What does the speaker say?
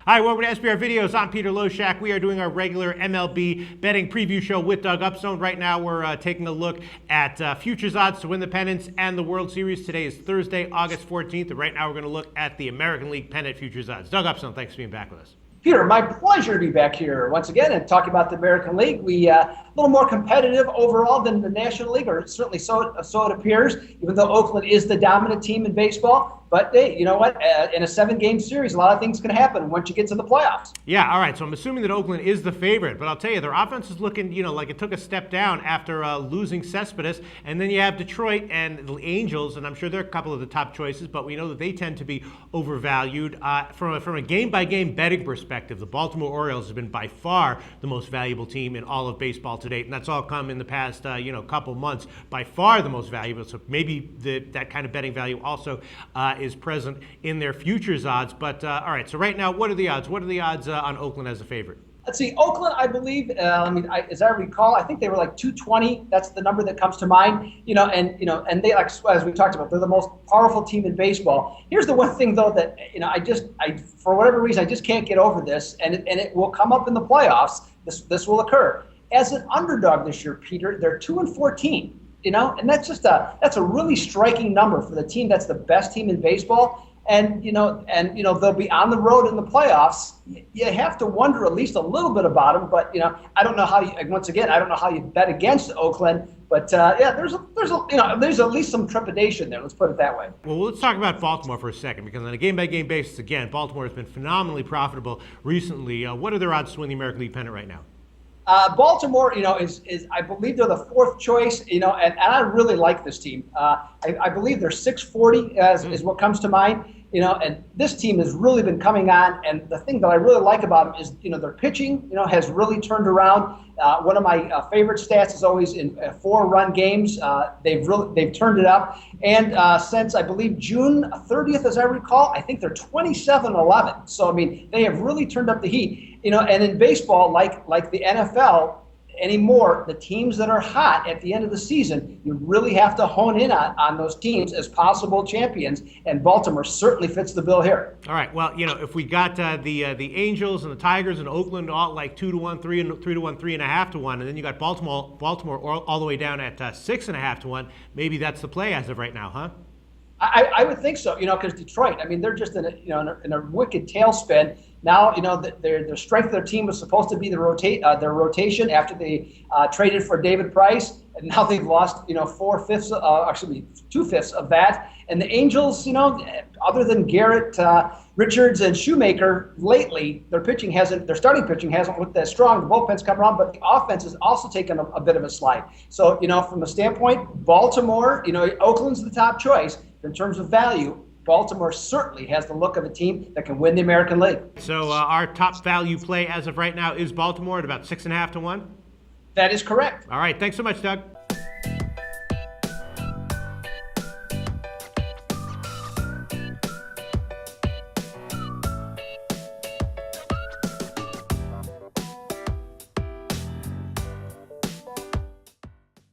Hi, welcome to SBR Videos. I'm Peter Loshak. We are doing our regular MLB betting preview show with Doug Upstone. Right now, we're taking a look at futures odds to win the pennants and the World Series. Today is Thursday, August 14th, and right now we're going to look at the American League pennant futures odds. Doug Upstone, thanks for being back with us. Peter, my pleasure to be back here once again and talking about the American League. We a little more competitive overall than the National League, or certainly so it appears, even though Oakland is the dominant team in baseball. But hey, you know what? In a 7-game series, a lot of things can happen once you get to the playoffs. Yeah, all right. So I'm assuming that Oakland is the favorite, but I'll tell you, their offense is looking, like it took a step down after losing Cespedes. And then you have Detroit and the Angels, and I'm sure they're a couple of the top choices, but we know that they tend to be overvalued. From a game-by-game betting perspective, the Baltimore Orioles have been by far the most valuable team in all of baseball to date, and that's all come in the past, couple months. By far the most valuable. So maybe that kind of betting value also is present in their futures odds. But all right, so right now, what are the odds? What are the odds on Oakland as a favorite? Let's see, Oakland, I believe, as I recall, I think they were like 220. That's the number that comes to mind. And they, like as we talked about, they're the most powerful team in baseball. Here's the one thing though that I for whatever reason I just can't get over this, and it will come up in the playoffs. This will occur as an underdog this year, Peter. They're 2-14. And that's that's a really striking number for the team that's the best team in baseball. And they'll be on the road in the playoffs. You have to wonder at least a little bit about them. But I don't know how I don't know how you bet against Oakland. But there's at least some trepidation there. Let's put it that way. Well, let's talk about Baltimore for a second, because on a game-by-game basis, again, Baltimore has been phenomenally profitable recently. What are their odds to win the American League pennant right now? Baltimore, is I believe they're the fourth choice, and I really like this team. I believe they're 640 is what comes to mind, and this team has really been coming on. And the thing that I really like about them is, their pitching, has really turned around. One of my favorite stats is always in 4-run games. They've turned it up, and since I believe June 30th, as I recall, I think they're 27-11. So I mean, they have really turned up the heat. And in baseball, like the NFL anymore, the teams that are hot at the end of the season, you really have to hone in on those teams as possible champions, and Baltimore certainly fits the bill here. All right, well, if we got the Angels and the Tigers and Oakland all like 2-1, 3-1, 3.5-1, and then you got Baltimore all the way down at 6.5-1, maybe that's the play as of right now, huh? I would think so, because Detroit, I mean, they're just in a wicked tailspin. Now, their strength of their team was supposed to be their rotation after they traded for David Price, and now they've lost, 2/5 of that. And the Angels, other than Garrett, Richards, and Shoemaker, lately their starting pitching hasn't looked that strong. The bullpen's come around, but the offense has also taken a bit of a slide. So, from the standpoint, Baltimore, Oakland's the top choice in terms of value. Baltimore certainly has the look of a team that can win the American League. So our top value play as of right now is Baltimore at about 6.5-1? That is correct. All right. Thanks so much, Doug.